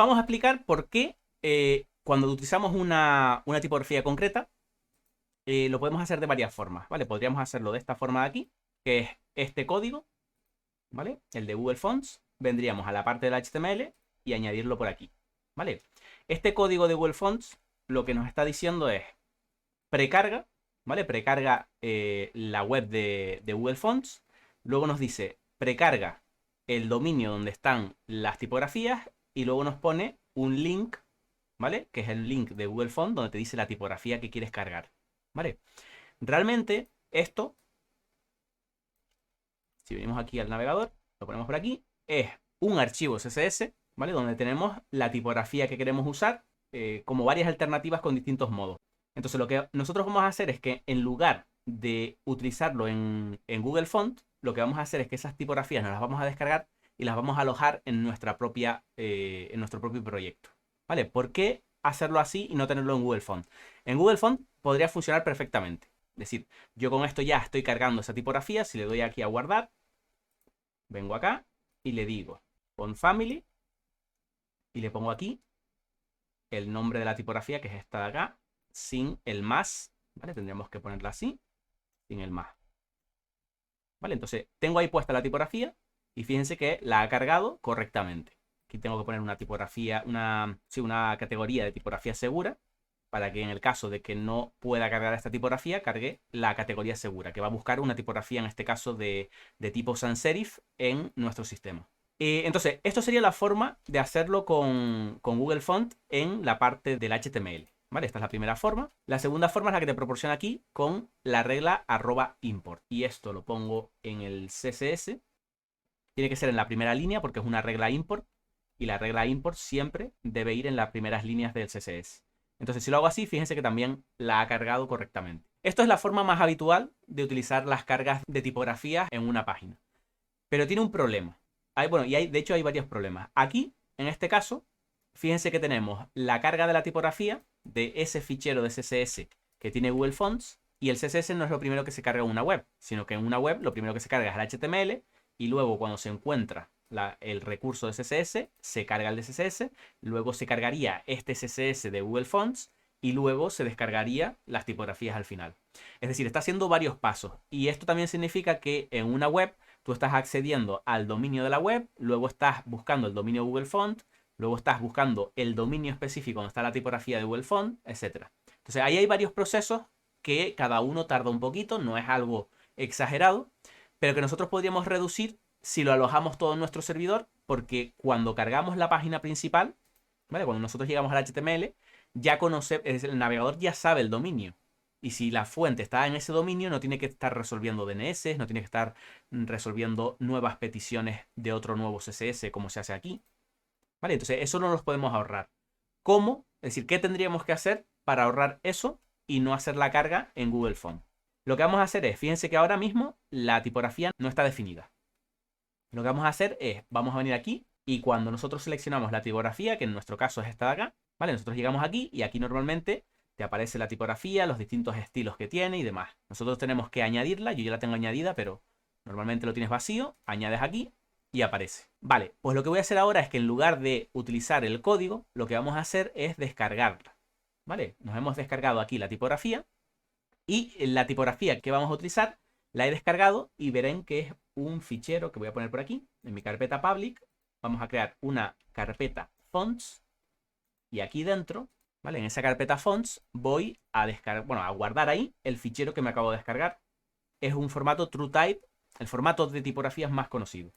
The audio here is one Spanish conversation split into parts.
vamos a explicar por qué cuando utilizamos una tipografía concreta, lo podemos hacer de varias formas, ¿vale? Podríamos hacerlo de esta forma de aquí, que es este código, ¿vale? El de Google Fonts. Vendríamos a la parte del HTML y añadirlo por aquí, ¿vale? Este código de Google Fonts lo que nos está diciendo es precarga, ¿vale? Precarga la web de Google Fonts. Luego nos dice precarga el dominio donde están las tipografías y luego nos pone un link, ¿vale? Que es el link de Google Fonts donde te dice la tipografía que quieres cargar, ¿vale? Realmente esto, si venimos aquí al navegador, lo ponemos por aquí, es un archivo CSS, ¿vale? Donde tenemos la tipografía que queremos usar, como varias alternativas con distintos modos. Entonces lo que nosotros vamos a hacer es que en lugar de utilizarlo en Google Font, lo que vamos a hacer es que esas tipografías nos las vamos a descargar y las vamos a alojar en nuestra propia, en nuestro propio proyecto, ¿vale? ¿Por qué hacerlo así y no tenerlo en Google Font? En Google Font podría funcionar perfectamente. Es decir, yo con esto ya estoy cargando esa tipografía. Si le doy aquí a guardar, vengo acá y le digo Font Family y le pongo aquí el nombre de la tipografía, que es esta de acá, sin el más, ¿vale? Tendríamos que ponerla así, sin el más. ¿Vale? Entonces, tengo ahí puesta la tipografía y fíjense que la ha cargado correctamente. Aquí tengo que poner una tipografía, una categoría de tipografía segura, para que en el caso de que no pueda cargar esta tipografía, cargue la categoría segura, que va a buscar una tipografía, en este caso, de tipo sans serif en nuestro sistema. Entonces, esto sería la forma de hacerlo con Google Font en la parte del HTML. ¿Vale? Esta es la primera forma. La segunda forma es la que te proporciona aquí con la regla @import. Y esto lo pongo en el CSS. Tiene que ser en la primera línea porque es una regla import. Y la regla import siempre debe ir en las primeras líneas del CSS. Entonces, si lo hago así, fíjense que también la ha cargado correctamente. Esto es la forma más habitual de utilizar las cargas de tipografías en una página. Pero tiene un problema. De hecho hay varios problemas. Aquí, en este caso, fíjense que tenemos la carga de la tipografía de ese fichero de CSS que tiene Google Fonts, y el CSS no es lo primero que se carga en una web, sino que en una web lo primero que se carga es el HTML, y luego cuando se encuentra el recurso de CSS, se carga el de CSS, luego se cargaría este CSS de Google Fonts, y luego se descargaría las tipografías al final. Es decir, está haciendo varios pasos, y esto también significa que en una web tú estás accediendo al dominio de la web, luego estás buscando el dominio Google Font, luego estás buscando el dominio específico donde está la tipografía de Google Font, etc. Entonces ahí hay varios procesos que cada uno tarda un poquito, no es algo exagerado, pero que nosotros podríamos reducir si lo alojamos todo en nuestro servidor, porque cuando cargamos la página principal, ¿vale? Cuando nosotros llegamos al HTML, ya el navegador ya sabe el dominio. Y si la fuente está en ese dominio, no tiene que estar resolviendo DNS, no tiene que estar resolviendo nuevas peticiones de otro nuevo CSS como se hace aquí. ¿Vale? Entonces eso no nos podemos ahorrar. ¿Cómo? Es decir, ¿qué tendríamos que hacer para ahorrar eso y no hacer la carga en Google Font? Lo que vamos a hacer es, fíjense que ahora mismo la tipografía no está definida. Lo que vamos a hacer es, vamos a venir aquí y cuando nosotros seleccionamos la tipografía, que en nuestro caso es esta de acá, ¿vale? Nosotros llegamos aquí y aquí normalmente te aparece la tipografía, los distintos estilos que tiene y demás. Nosotros tenemos que añadirla, yo ya la tengo añadida, pero normalmente lo tienes vacío, añades aquí y aparece. Vale, pues lo que voy a hacer ahora es que en lugar de utilizar el código, lo que vamos a hacer es descargarla. ¿Vale? Nos hemos descargado aquí la tipografía y la tipografía que vamos a utilizar la he descargado y verán que es un fichero que voy a poner por aquí, en mi carpeta public. Vamos a crear una carpeta fonts y aquí dentro, ¿vale? En esa carpeta fonts voy a descargar, bueno, a guardar ahí el fichero que me acabo de descargar. Es un formato TrueType, el formato de tipografías más conocido.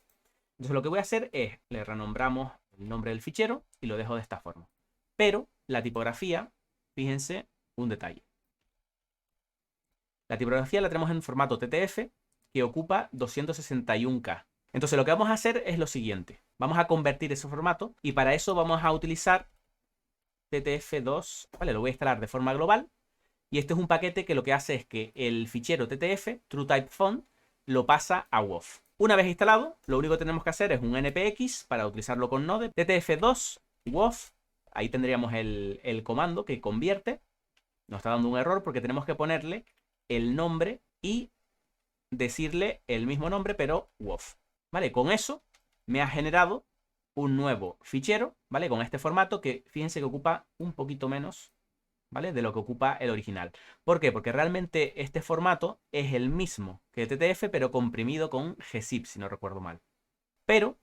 Entonces lo que voy a hacer es, le renombramos el nombre del fichero y lo dejo de esta forma. Pero la tipografía, fíjense, un detalle. La tipografía la tenemos en formato TTF que ocupa 261K. Entonces lo que vamos a hacer es lo siguiente. Vamos a convertir ese formato y para eso vamos a utilizar TTF2. Vale, lo voy a instalar de forma global. Y este es un paquete que lo que hace es que el fichero TTF, TrueTypeFont, lo pasa a WOFF. Una vez instalado, lo único que tenemos que hacer es un npx para utilizarlo con Node. TTF2, WOFF. Ahí tendríamos el comando que convierte. Nos está dando un error porque tenemos que ponerle el nombre y decirle el mismo nombre, pero WOFF. ¿Vale? Con eso me ha generado un nuevo fichero, ¿vale? Con este formato que fíjense que ocupa un poquito menos, ¿vale? De lo que ocupa el original. ¿Por qué? Porque realmente este formato es el mismo que TTF, pero comprimido con gzip, si no recuerdo mal. Pero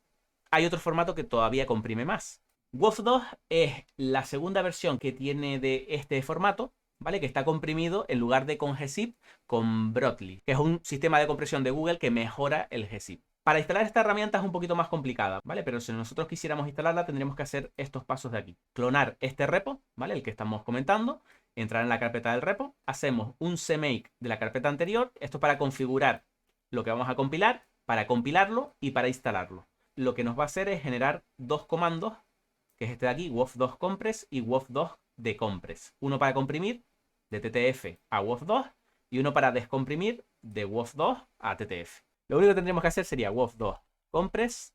hay otro formato que todavía comprime más. WOF2 es la segunda versión que tiene de este formato, ¿vale? Que está comprimido en lugar de con gzip, con Brotli, que es un sistema de compresión de Google que mejora el gzip. Para instalar esta herramienta es un poquito más complicada, ¿vale? Pero si nosotros quisiéramos instalarla, tendríamos que hacer estos pasos de aquí. Clonar este repo, ¿vale? El que estamos comentando. Entrar en la carpeta del repo. Hacemos un cmake de la carpeta anterior. Esto para configurar lo que vamos a compilar, para compilarlo y para instalarlo. Lo que nos va a hacer es generar dos comandos, que es este de aquí, wof2 compress y wof2 decompress. Uno para comprimir, de TTF a wof2, y uno para descomprimir, de wof2 a TTF. Lo único que tendríamos que hacer sería wof2 compress,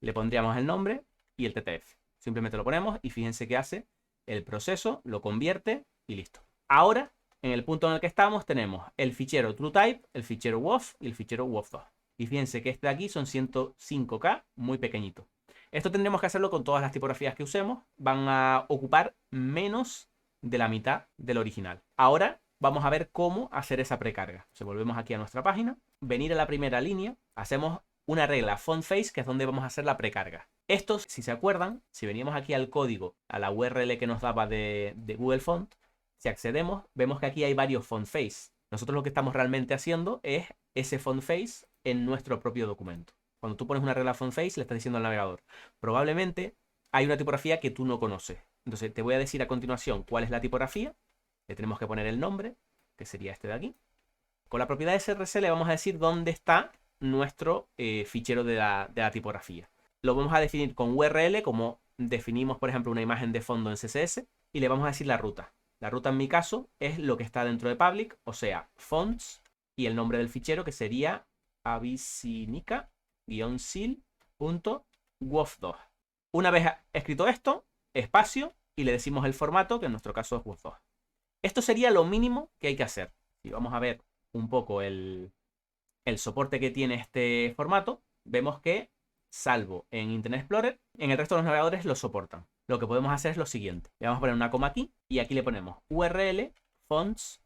le pondríamos el nombre y el TTF. Simplemente lo ponemos y fíjense que hace el proceso, lo convierte y listo. Ahora, en el punto en el que estamos, tenemos el fichero TrueType, el fichero wof y el fichero wof2. Y fíjense que este de aquí son 105K, muy pequeñito. Esto tendremos que hacerlo con todas las tipografías que usemos. Van a ocupar menos de la mitad del original. Ahora vamos a ver cómo hacer esa precarga. Se volvemos aquí a nuestra página. Venir a la primera línea. Hacemos una regla font face, que es donde vamos a hacer la precarga. Esto, si se acuerdan, si venimos aquí al código, a la URL que nos daba de Google Font, si accedemos, vemos que aquí hay varios font face. Nosotros lo que estamos realmente haciendo es ese font face en nuestro propio documento. Cuando tú pones una regla font face, le estás diciendo al navegador, probablemente hay una tipografía que tú no conoces. Entonces te voy a decir a continuación cuál es la tipografía. Le tenemos que poner el nombre, que sería este de aquí. Con la propiedad src le vamos a decir dónde está nuestro fichero de la tipografía. Lo vamos a definir con URL, como definimos, por ejemplo, una imagen de fondo en CSS, y le vamos a decir la ruta. La ruta en mi caso es lo que está dentro de public, o sea, fonts, y el nombre del fichero, que sería abyssinica-sil.wof2. Una vez escrito esto, espacio, y le decimos el formato, que en nuestro caso es wof2. Esto sería lo mínimo que hay que hacer. Si vamos a ver un poco el soporte que tiene este formato, vemos que, salvo en Internet Explorer, en el resto de los navegadores lo soportan. Lo que podemos hacer es lo siguiente. Le vamos a poner una coma aquí y aquí le ponemos URL fonts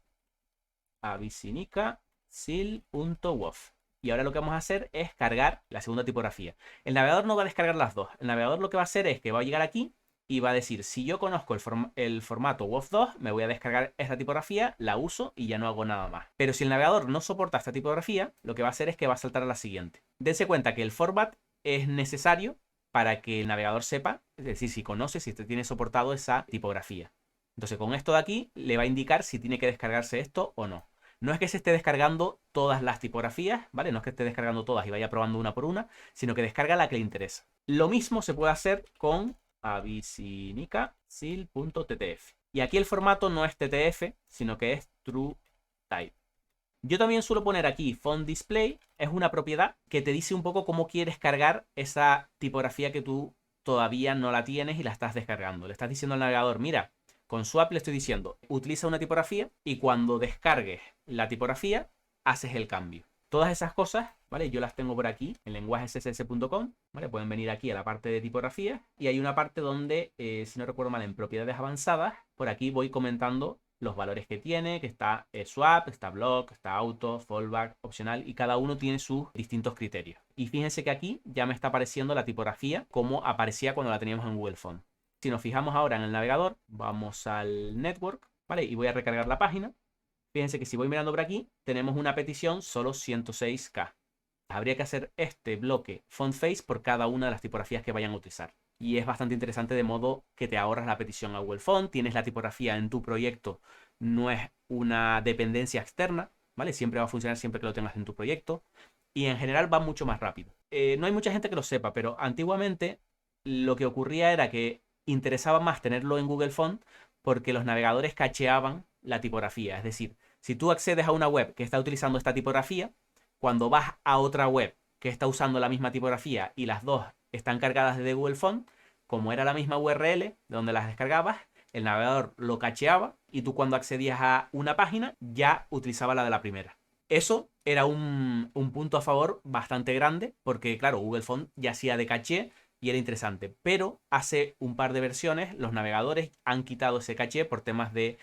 abyssinica-sil.wof. Y ahora lo que vamos a hacer es cargar la segunda tipografía. El navegador no va a descargar las dos. El navegador lo que va a hacer es que va a llegar aquí y va a decir, si yo conozco el formato WOF2, me voy a descargar esta tipografía, la uso y ya no hago nada más. Pero si el navegador no soporta esta tipografía, lo que va a hacer es que va a saltar a la siguiente. Dense cuenta que el format es necesario para que el navegador sepa, es decir, si conoce, si tiene soportado esa tipografía. Entonces con esto de aquí le va a indicar si tiene que descargarse esto o no. No es que se esté descargando todas las tipografías, ¿vale? No es que esté descargando todas y vaya probando una por una, sino que descarga la que le interesa. Lo mismo se puede hacer con abyssinica-sil.ttf. Y aquí el formato no es TTF, sino que es TrueType. Yo también suelo poner aquí Font Display. Es una propiedad que te dice un poco cómo quieres cargar esa tipografía que tú todavía no la tienes y la estás descargando. Le estás diciendo al navegador, mira, con Swap le estoy diciendo, utiliza una tipografía y cuando descargues la tipografía, haces el cambio. Todas esas cosas, ¿vale? Yo las tengo por aquí en lenguajescss.com, ¿vale? Pueden venir aquí a la parte de tipografía y hay una parte donde, si no recuerdo mal, en propiedades avanzadas, por aquí voy comentando los valores que tiene, que está swap, está block, está auto, fallback, opcional, y cada uno tiene sus distintos criterios. Y fíjense que aquí ya me está apareciendo la tipografía como aparecía cuando la teníamos en Google Font. Si nos fijamos ahora en el navegador, vamos al network, ¿vale? Y voy a recargar la página. Fíjense que si voy mirando por aquí, tenemos una petición solo 106K. Habría que hacer este bloque font face por cada una de las tipografías que vayan a utilizar. Y es bastante interesante de modo que te ahorras la petición a Google Font, tienes la tipografía en tu proyecto, no es una dependencia externa, ¿vale? Siempre va a funcionar siempre que lo tengas en tu proyecto. Y en general va mucho más rápido. No hay mucha gente que lo sepa, pero antiguamente lo que ocurría era que interesaba más tenerlo en Google Font porque los navegadores cacheaban la tipografía. Es decir, si tú accedes a una web que está utilizando esta tipografía, cuando vas a otra web que está usando la misma tipografía y las dos están cargadas de Google Font, como era la misma URL de donde las descargabas, el navegador lo cacheaba y tú cuando accedías a una página ya utilizaba la de la primera. Eso era un punto a favor bastante grande porque, claro, Google Font ya hacía de caché y era interesante. Pero hace un par de versiones los navegadores han quitado ese caché por temas de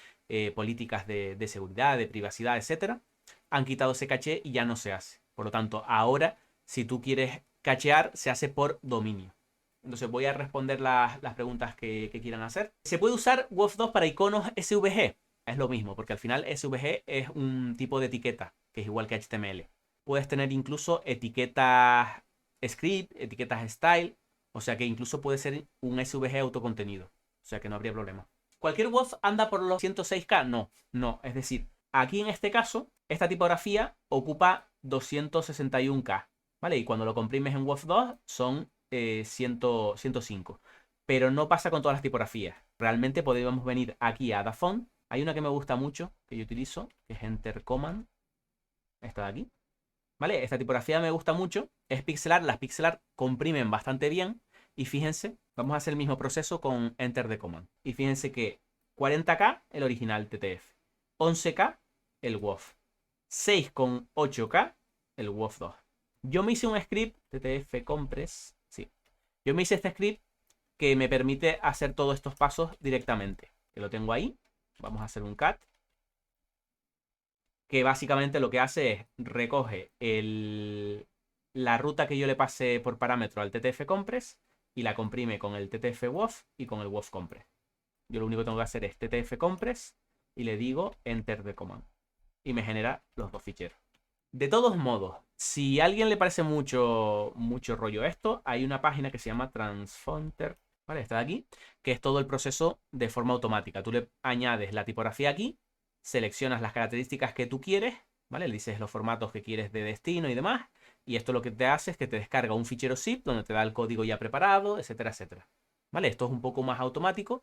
políticas de seguridad, de privacidad, etcétera. Han quitado ese caché y ya no se hace. Por lo tanto, ahora, si tú quieres cachear, se hace por dominio. Entonces voy a responder las preguntas que quieran hacer. ¿Se puede usar WOF2 para iconos SVG? Es lo mismo, porque al final SVG es un tipo de etiqueta, que es igual que HTML. Puedes tener incluso etiquetas script, etiquetas style, o sea que incluso puede ser un SVG autocontenido. O sea que no habría problema. ¿Cualquier WOF anda por los 106K? No. Es decir, aquí en este caso, esta tipografía ocupa 261K, ¿vale? Y cuando lo comprimes en WOF2 son 105. Pero no pasa con todas las tipografías. Realmente podríamos venir aquí a DaFont. Hay una que me gusta mucho, que yo utilizo, que es Enter Command. Esta de aquí. ¿Vale? Esta tipografía me gusta mucho. Es pixelar. Las pixelar comprimen bastante bien. Y fíjense, vamos a hacer el mismo proceso con Enter the Command. Y fíjense que 40K el original TTF. 11K el WOF. 6,8K el WOF2. Yo me hice un script TTF Compress. Sí. Yo me hice este script que me permite hacer todos estos pasos directamente. Que lo tengo ahí. Vamos a hacer un cat. Que básicamente lo que hace es recoge la ruta que yo le pasé por parámetro al TTF Compress y la comprime con el TTF WOF y con el WOF Compress. Yo lo único que tengo que hacer es TTF Compress y le digo Enter the Command. Y me genera los dos ficheros. De todos modos, si a alguien le parece mucho rollo esto, hay una página que se llama Transfronter, ¿vale? Está de aquí, que es todo el proceso de forma automática. Tú le añades la tipografía aquí, seleccionas las características que tú quieres, ¿vale? Le dices los formatos que quieres de destino y demás, y esto lo que te hace es que te descarga un fichero zip donde te da el código ya preparado, etcétera, etcétera. ¿Vale? Esto es un poco más automático,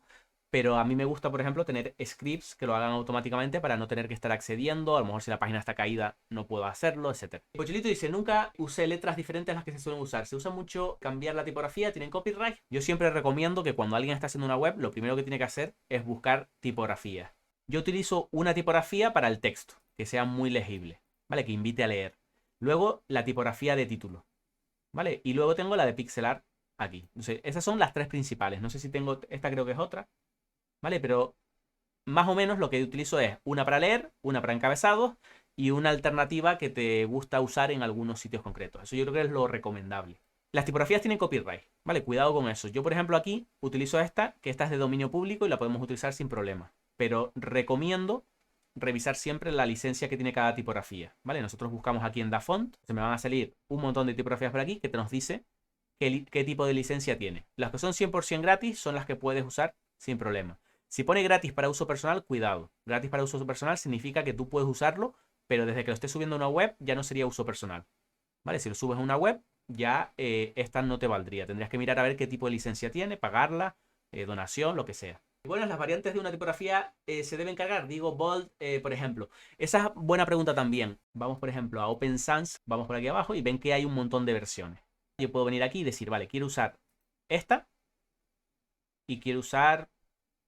pero a mí me gusta, por ejemplo, tener scripts que lo hagan automáticamente para no tener que estar accediendo. A lo mejor si la página está caída no puedo hacerlo, etc. Pochelito dice, nunca usé letras diferentes a las que se suelen usar. Se usa mucho cambiar la tipografía, tienen copyright. Yo siempre recomiendo que cuando alguien está haciendo una web, lo primero que tiene que hacer es buscar tipografía. Yo utilizo una tipografía para el texto, que sea muy legible, ¿vale? Que invite a leer. Luego la tipografía de título, ¿vale? Y luego tengo la de pixelar aquí. Entonces, esas son las tres principales. No sé si tengo, esta creo que es otra. ¿Vale? Pero más o menos lo que utilizo es una para leer, una para encabezados y una alternativa que te gusta usar en algunos sitios concretos. Eso yo creo que es lo recomendable. Las tipografías tienen copyright, ¿vale? Cuidado con eso. Yo, por ejemplo, aquí utilizo esta, que esta es de dominio público y la podemos utilizar sin problema. Pero recomiendo revisar siempre la licencia que tiene cada tipografía, ¿vale? Nosotros buscamos aquí en DaFont, se me van a salir un montón de tipografías por aquí que te nos dice qué tipo de licencia tiene. Las que son 100% gratis son las que puedes usar sin problema. Si pone gratis para uso personal, cuidado. Gratis para uso personal significa que tú puedes usarlo, pero desde que lo estés subiendo a una web ya no sería uso personal. ¿Vale? Si lo subes a una web, ya esta no te valdría. Tendrías que mirar a ver qué tipo de licencia tiene, pagarla, donación, lo que sea. Bueno, las variantes de una tipografía se deben cargar. Digo, bold, por ejemplo. Esa es buena pregunta también. Vamos, por ejemplo, a Open Sans. Vamos por aquí abajo y ven que hay un montón de versiones. Yo puedo venir aquí y decir, vale, quiero usar esta y quiero usar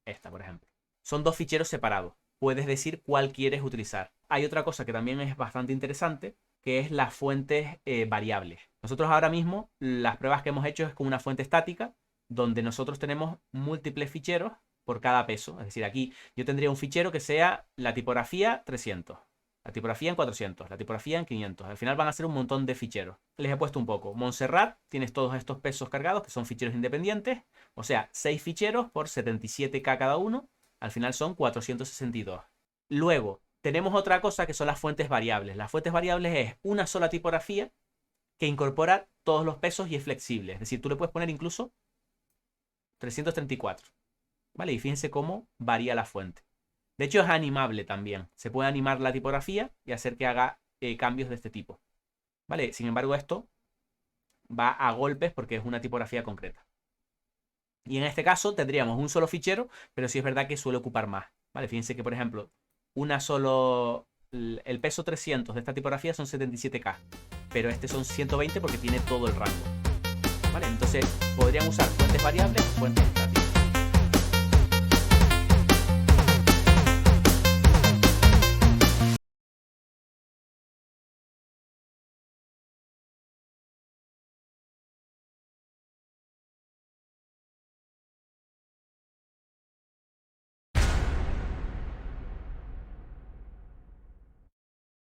esta, por ejemplo. Son dos ficheros separados. Puedes decir cuál quieres utilizar. Hay otra cosa que también es bastante interesante, que es las fuentes variables. Nosotros ahora mismo, las pruebas que hemos hecho es con una fuente estática, donde nosotros tenemos múltiples ficheros por cada peso. Es decir, aquí yo tendría un fichero que sea la tipografía 300, la tipografía en 400, la tipografía en 500. Al final van a ser un montón de ficheros. Les he puesto un poco. Montserrat, tienes todos estos pesos cargados, que son ficheros independientes. O sea, 6 ficheros por 77K cada uno. Al final son 462. Luego, tenemos otra cosa que son las fuentes variables. Las fuentes variables es una sola tipografía que incorpora todos los pesos y es flexible. Es decir, tú le puedes poner incluso 334. ¿Vale? Y fíjense cómo varía la fuente. De hecho, es animable también. Se puede animar la tipografía y hacer que haga cambios de este tipo. ¿Vale? Sin embargo, esto va a golpes porque es una tipografía concreta. Y en este caso tendríamos un solo fichero, pero sí es verdad que suele ocupar más. ¿Vale? Fíjense que, por ejemplo, el peso 300 de esta tipografía son 77K. Pero este son 120 porque tiene todo el rango. ¿Vale? Entonces, podrían usar fuentes variables, fuentes